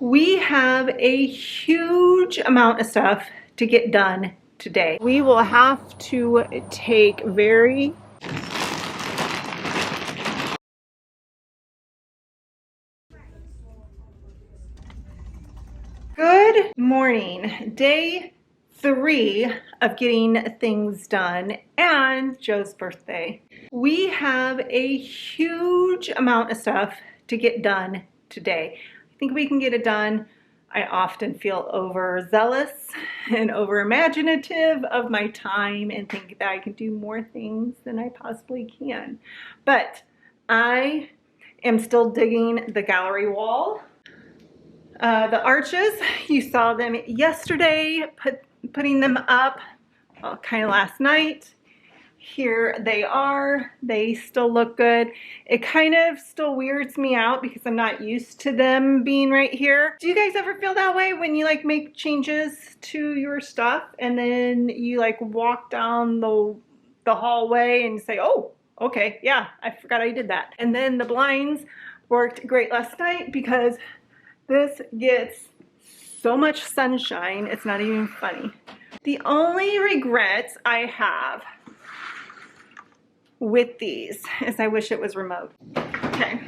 We have a huge amount of stuff to get done today. We will have to take very good morning. Day 3 of getting things done and Joe's birthday. We have a huge amount of stuff to get done today. I think we can get it done. I often feel overzealous and over imaginative of my time and think that I can do more things than I possibly can. But I am still digging the gallery wall. The arches, you saw them yesterday, putting them up kind of last night. Here they are. They still look good. It kind of still weirds me out because I'm not used to them being right here. Do you guys ever feel that way when you like make changes to your stuff and then you like walk down the hallway and say, oh, okay, yeah, I forgot I did that. And then the blinds worked great last night because this gets so much sunshine, it's not even funny. The only regrets I have with these is I wish it was remote. Okay,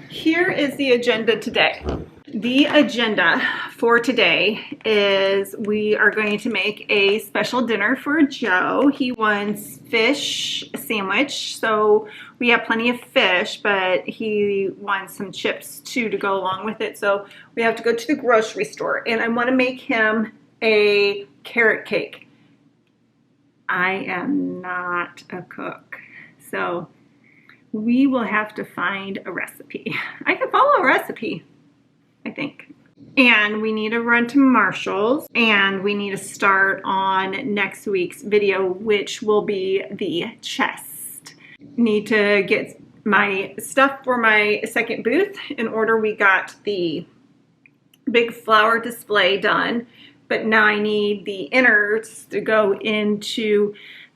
here is the agenda today. The agenda for today is we are going to make a special dinner for Joe. He wants fish sandwich, so we have plenty of fish, but he wants some chips too to go along with it. So we have to go to the grocery store, and I want to make him a carrot cake. I am not a cook, so we will have to find a recipe. I can follow a recipe, I think. And we need to run to Marshall's, and we need to start on next week's video, which will be the chest. Need to get my stuff for my second booth in order. We got the big flower display done, but now I need the innards to go into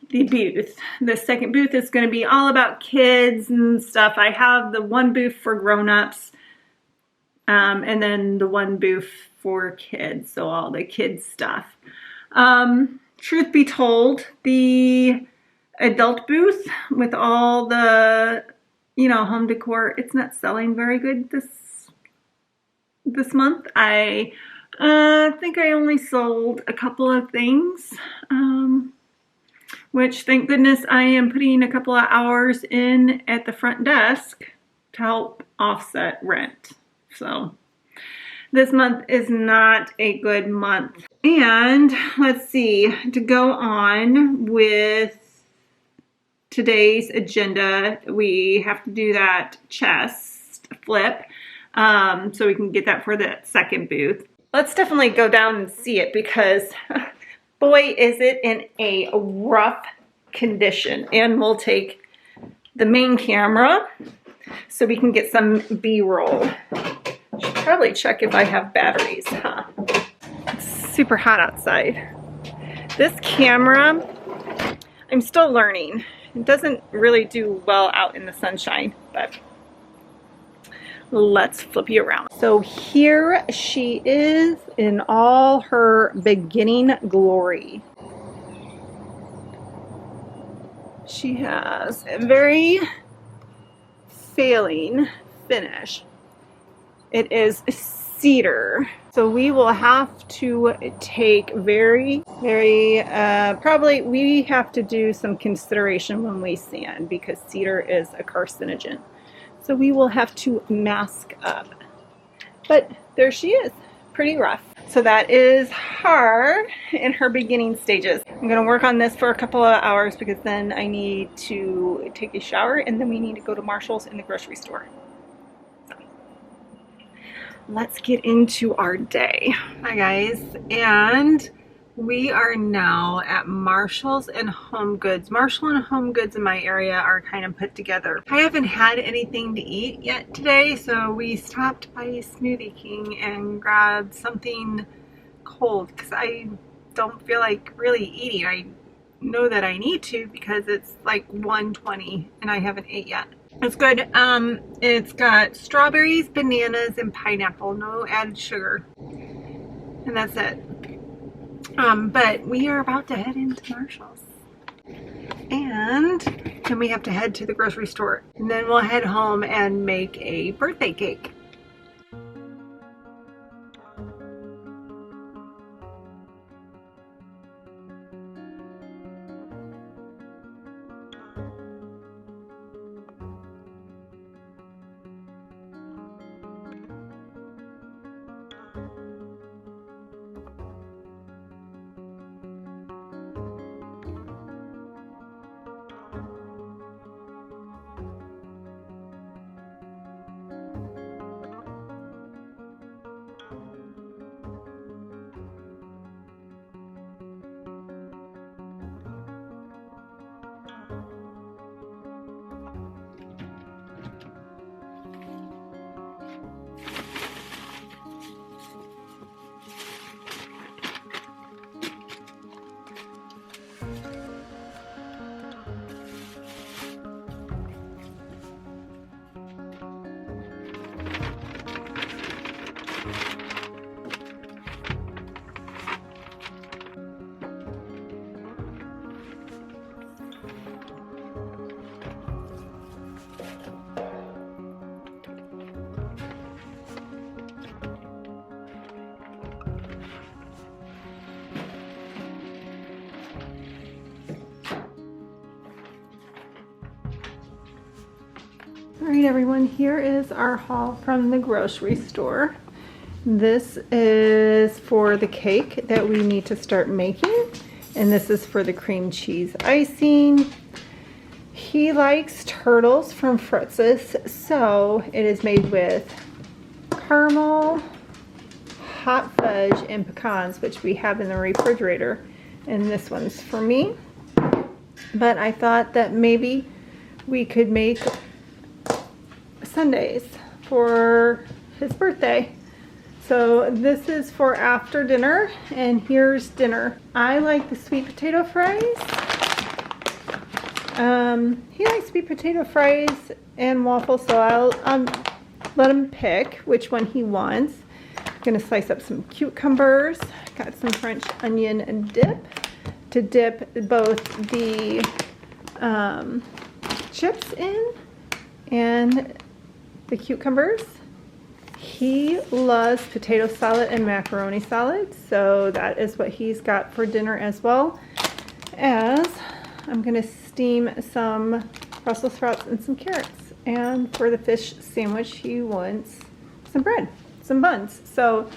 the booth. The second booth is going to be all about kids and stuff. I have the one booth for grown-ups, and then the one booth for kids, so all the kids stuff. Truth be told, the adult booth with all the, you know, home decor, it's not selling very good this month. I think I only sold a couple of things, which thank goodness I am putting a couple of hours in at the front desk to help offset rent. So this month is not a good month. And let's see, to go on with today's agenda, we have to do that chest flip, so we can get that for the second booth. Let's definitely go down and see it because boy, is it in a rough condition. And we'll take the main camera so we can get some B-roll. Should probably check if I have batteries, huh? It's super hot outside. This camera, I'm still learning. It doesn't really do well out in the sunshine, but let's flip you around. So here she is in all her beginning glory. She has a very failing finish. It is cedar. So we will have to take probably we have to do some consideration when we sand because cedar is a carcinogen. So we will have to mask up. But there she is, pretty rough. So that is her in her beginning stages. I'm gonna work on this for a couple of hours because then I need to take a shower and then we need to go to Marshall's in the grocery store. So, let's get into our day. Hi guys, and we are now at Marshall's and Home Goods. Marshall and Home Goods in my area are kind of put together. I haven't had anything to eat yet today, so we stopped by Smoothie King and grabbed something cold because I don't feel like really eating. I know that I need to because it's like 1:20 and I haven't ate yet. It's good. It's got strawberries, bananas, and pineapple. No added sugar. And that's it. But we are about to head into Marshall's. And then we have to head to the grocery store. And then we'll head home and make a birthday cake. All right, everyone, here is our haul from the grocery store. This is for the cake that we need to start making, and this is for the cream cheese icing. He likes turtles from Fritz's, so it is made with caramel, hot fudge, and pecans, which we have in the refrigerator, and this one's for me. But I thought that maybe we could make sundaes for his birthday. So this is for after dinner, and here's dinner. I like the sweet potato fries. He likes sweet potato fries and waffles, so I'll let him pick which one he wants. I'm gonna slice up some cucumbers. Got some French onion and dip to dip both the chips in and the cucumbers. He loves potato salad and macaroni salad, so that is what he's got for dinner, as well as I'm gonna steam some Brussels sprouts and some carrots. And for the fish sandwich, he wants some bread, some buns. So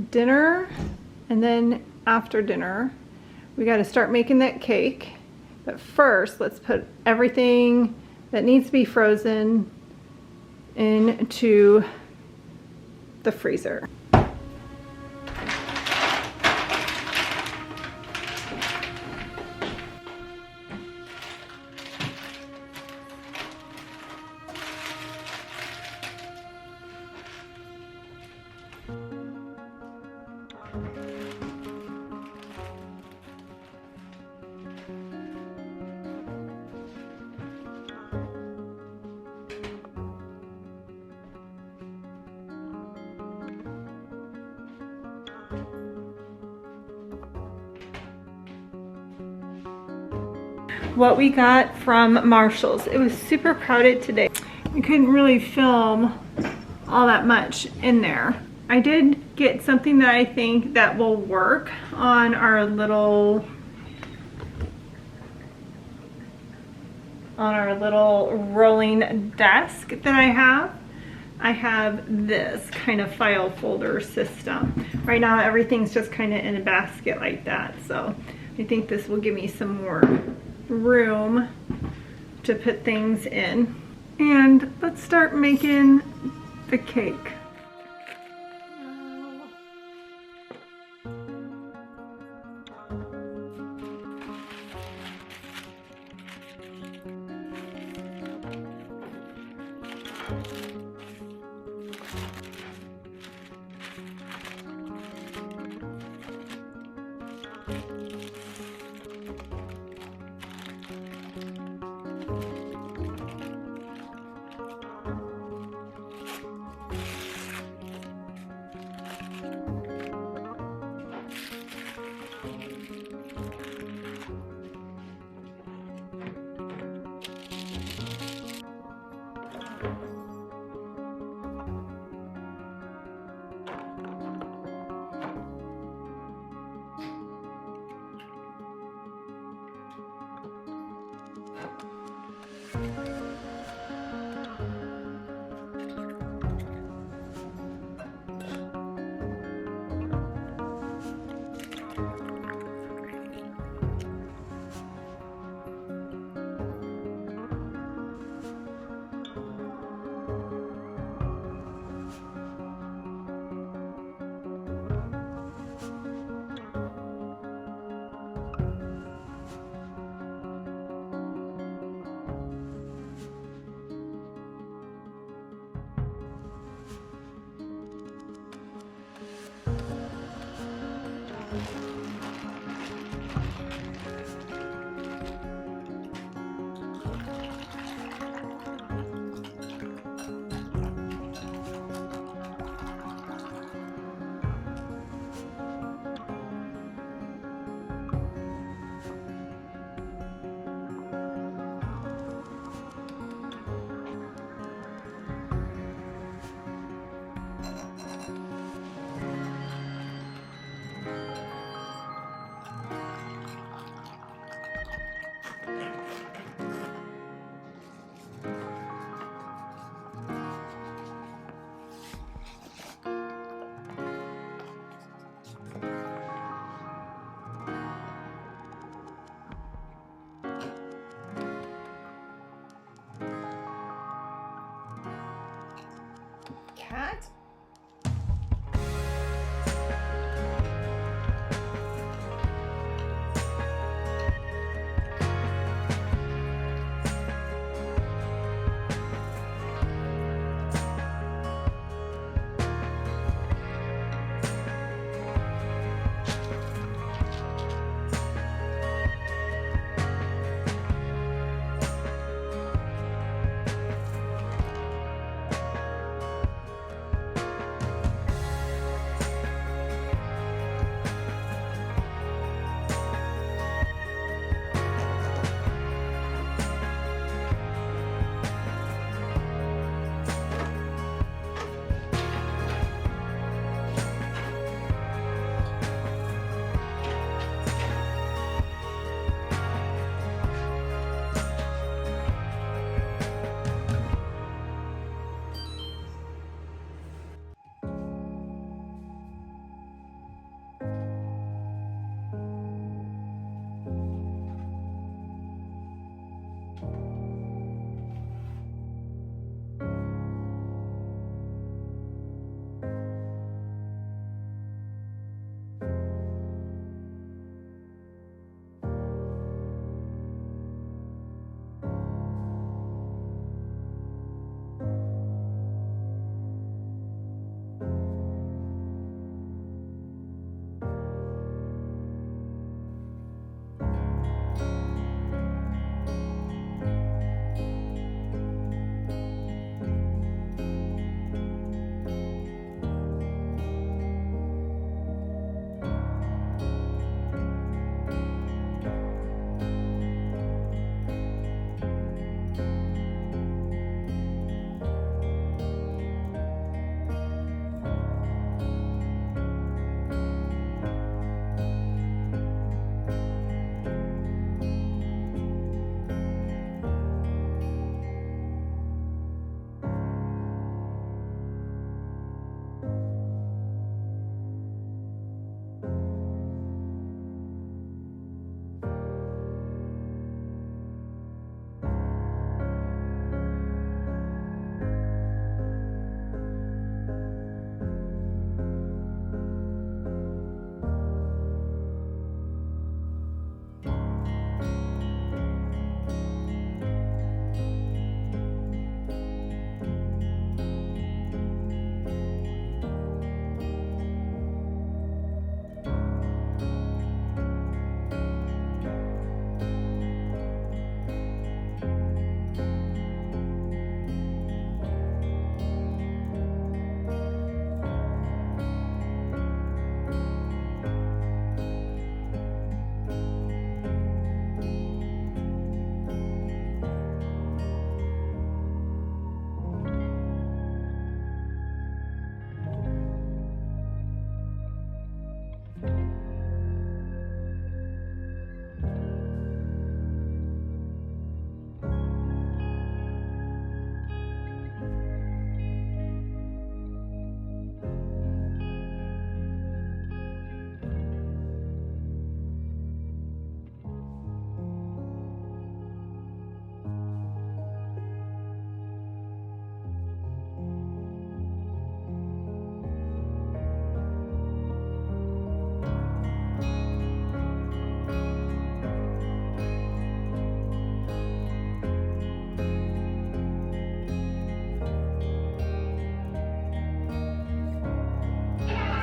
dinner, and then after dinner, we got to start making that cake. But first, let's put everything that needs to be frozen into the freezer. What we got from Marshall's. It was super crowded today. I couldn't really film all that much in there. I did get something that I think that will work on our little rolling desk that I have. I have this kind of file folder system. Right now everything's just kind of in a basket like that, so I think this will give me some more room to put things in. And let's start making the cake.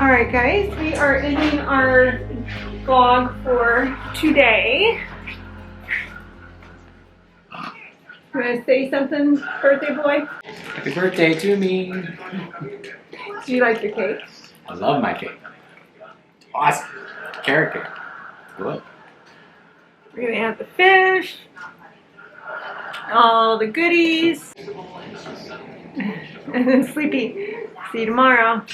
All right, guys, we are ending our vlog for today. You want to say something, birthday boy? Happy birthday to me. Do you like your cake? I love my cake. Awesome. Carrot cake. What? We're gonna have the fish, all the goodies, and then Sleepy. See you tomorrow.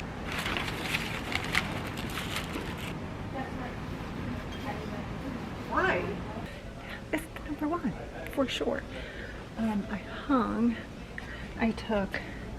Why? It's number one, for sure. I took